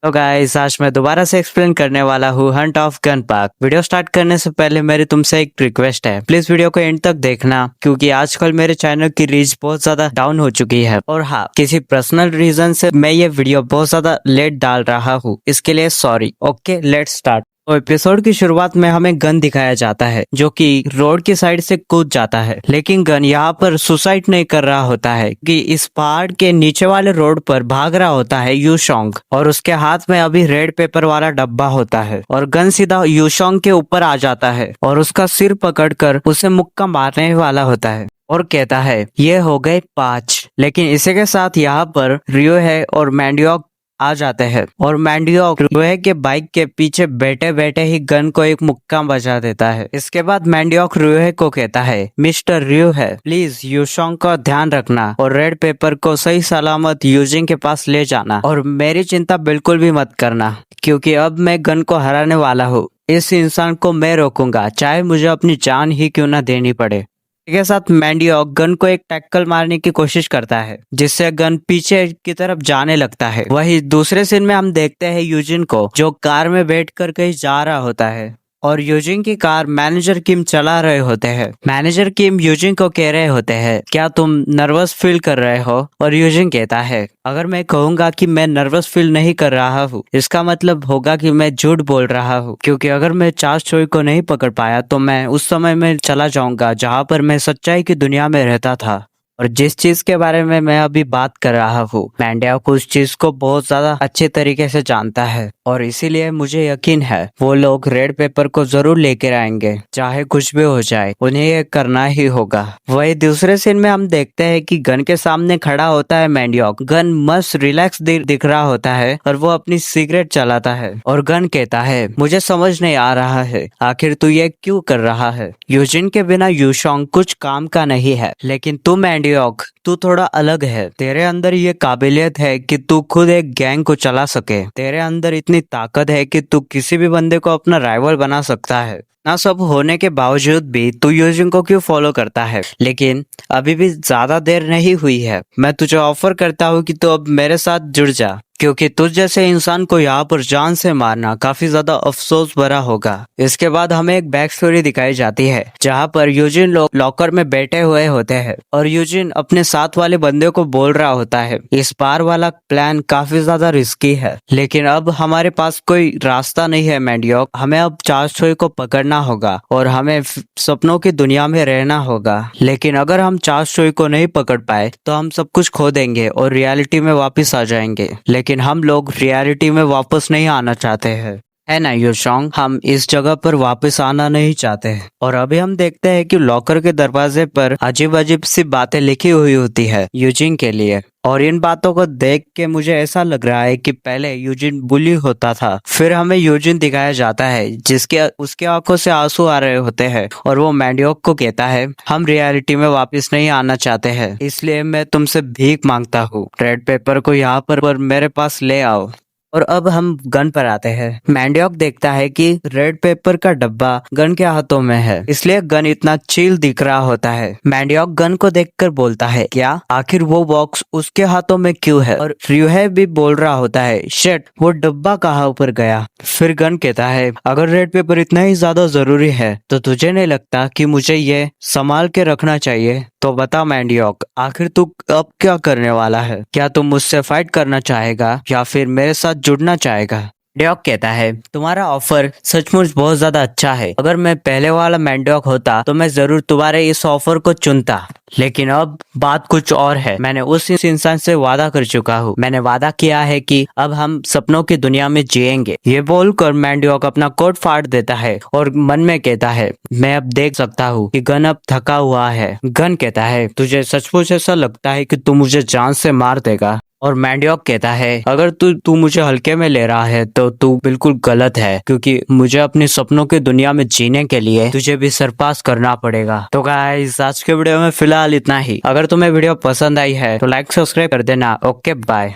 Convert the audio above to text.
तो गाइस आज मैं दोबारा से एक्सप्लेन करने वाला हूँ Hunt of gun park. Video start करने से पहले मेरी तुमसे एक रिक्वेस्ट है, प्लीज वीडियो को एंड तक देखना क्योंकि आजकल मेरे चैनल की रीच बहुत ज्यादा डाउन हो चुकी है और हाँ, किसी पर्सनल रीजन से मैं ये वीडियो बहुत ज्यादा लेट डाल रहा हूँ, इसके लिए सॉरी। Okay, let's start. तो एपिसोड की शुरुआत में हमें गन दिखाया जाता है जो कि रोड की साइड से कूद जाता है, लेकिन गन यहाँ पर सुसाइड नहीं कर रहा होता है कि इस पहाड़ के नीचे वाले रोड पर भाग रहा होता है यूशोंग और उसके हाथ में अभी रेड पेपर वाला डब्बा होता है और गन सीधा यूशोंग के ऊपर आ जाता है और उसका सिर पकड़कर उसे मुक्का मारने वाला होता है और कहता है ये हो गए 5। लेकिन इसी के साथ यहाँ पर रियो है और मैंडियोक आ जाते हैं और मैंडियोक रोहे के बाइक के पीछे बैठे बैठे ही गन को एक मुक्का बजा देता है। इसके बाद मैंडियोक रोहे को कहता है मिस्टर रियो है, प्लीज यूशोंग का ध्यान रखना और रेड पेपर को सही सलामत यूजिंग के पास ले जाना और मेरी चिंता बिल्कुल भी मत करना क्योंकि अब मैं गन को हराने वाला हूँ। इस इंसान को मैं रोकूंगा चाहे मुझे अपनी जान ही क्यों ना देनी पड़े। के साथ मैंडियोक गन को एक टैकल मारने की कोशिश करता है जिससे गन पीछे की तरफ जाने लगता है। वही दूसरे सीन में हम देखते हैं यूजिन को जो कार में बैठकर कहीं जा रहा होता है और यूजिन की कार मैनेजर किम चला रहे होते हैं। मैनेजर किम यूजिन को कह रहे होते हैं क्या तुम नर्वस फील कर रहे हो और यूजिन कहता है अगर मैं कहूंगा कि मैं नर्वस फील नहीं कर रहा हूँ इसका मतलब होगा कि मैं झूठ बोल रहा हूँ क्योंकि अगर मैं चार्ल्स चोई को नहीं पकड़ पाया तो मैं उस समय में चला जाऊंगा जहाँ पर मैं सच्चाई की दुनिया में रहता था और जिस चीज के बारे में मैं अभी बात कर रहा हूँ मैंडियोक उस चीज को बहुत ज्यादा अच्छे तरीके से जानता है और इसीलिए मुझे यकीन है वो लोग रेड पेपर को जरूर लेकर आएंगे चाहे कुछ भी हो जाए, उन्हें ये करना ही होगा। वही दूसरे सीन में हम देखते हैं कि गन के सामने खड़ा होता है मैंडियोक। गन मस्त रिलैक्स दिख रहा होता है और वो अपनी सिगरेट चलाता है और गन कहता है मुझे समझ नहीं आ रहा है आखिर तू ये क्यों कर रहा है। यूजिन के बिना यूशोंग कुछ काम का नहीं है लेकिन तू मैंडियोक तू थोड़ा अलग है। तेरे अंदर ये काबिलियत है कि तू खुद एक गैंग को चला सके। तेरे अंदर इतनी ताकत है कि तू किसी भी बंदे को अपना राइवल बना सकता है। ना सब होने के बावजूद भी तू यूजिन को क्यों फॉलो करता है, लेकिन अभी भी ज्यादा देर नहीं हुई है। मैं तुझे ऑफर करता हूँ कि तू अब मेरे साथ जुड़ जा क्योंकि तुझ जैसे इंसान को यहाँ पर जान से मारना काफी ज्यादा अफसोस भरा होगा। इसके बाद हमें एक बैक स्टोरी दिखाई जाती है जहाँ पर यूजिन लोग लॉकर में बैठे हुए होते हैं और यूजिन अपने साथ वाले बंदे को बोल रहा होता है इस बार वाला प्लान काफी ज्यादा रिस्की है लेकिन अब हमारे पास कोई रास्ता नहीं है मैंडियोक। हमें अब चार्ल्स चोई को पकड़ना होगा और हमें सपनों की दुनिया में रहना होगा, लेकिन अगर हम चार्ल्स चोई को नहीं पकड़ पाए तो हम सब कुछ खो देंगे और रियलिटी में वापस आ जाएंगे। लेकिन हम लोग रियलिटी में वापस नहीं आना चाहते हैं, है ना यूशोंग? हम इस जगह पर वापस आना नहीं चाहते हैं। और अभी हम देखते हैं कि लॉकर के दरवाजे पर अजीब अजीब सी बातें लिखी हुई होती है यूजिन के लिए और इन बातों को देख के मुझे ऐसा लग रहा है कि पहले यूजिन बुली होता था। फिर हमें यूजिन दिखाया जाता है जिसके उसके आंखों से आंसू आ रहे होते हैं और वो मैंडियोक को कहता है हम रियलिटी में वापस नहीं आना चाहते हैं, इसलिए मैं तुमसे भीख मांगता हूँ। रेड पेपर को यहाँ पर मेरे पास ले आओ। और अब हम गन पर आते हैं। मैंडियोक देखता है कि रेड पेपर का डब्बा गन के हाथों में है, इसलिए गन इतना चिल दिख रहा होता है। मैंडियोक गन को देखकर बोलता है क्या आखिर वो बॉक्स उसके हाथों में क्यों है? और रियोहे भी बोल रहा होता है शिट, वो डब्बा कहाँ ऊपर गया? फिर गन कहता है अगर रेड पेपर इतना ही ज्यादा जरूरी है तो तुझे नहीं लगता कि मुझे ये संभाल के रखना चाहिए? तो बता मैंडियोक आखिर तू अब क्या करने वाला है? क्या तू मुझसे फाइट करना चाहेगा या फिर मेरे साथ जुड़ना चाहेगा? मैंडियोक कहता है तुम्हारा ऑफर सचमुच बहुत ज्यादा अच्छा है। अगर मैं पहले वाला मैंडियोक होता तो मैं जरूर तुम्हारे इस ऑफर को चुनता, लेकिन अब बात कुछ और है। मैंने उस इंसान से वादा कर चुका हूँ। मैंने वादा किया है कि अब हम सपनों की दुनिया में जिएंगे। ये बोलकर मैंडियोक अपना कोट फाड़ देता है और मन में कहता है मैं अब देख सकता हूँ कि गन अब थका हुआ है। गन कहता है तुझे सचमुच ऐसा लगता है कि तू मुझे जान से मार देगा? और मैंडियोक कहता है अगर तू मुझे हल्के में ले रहा है तो तू बिल्कुल गलत है क्योंकि मुझे अपने सपनों की दुनिया में जीने के लिए तुझे भी सरपास करना पड़ेगा। तो गाइस आज के वीडियो में फिलहाल इतना ही। अगर तुम्हें वीडियो पसंद आई है तो लाइक सब्सक्राइब कर देना। Okay bye.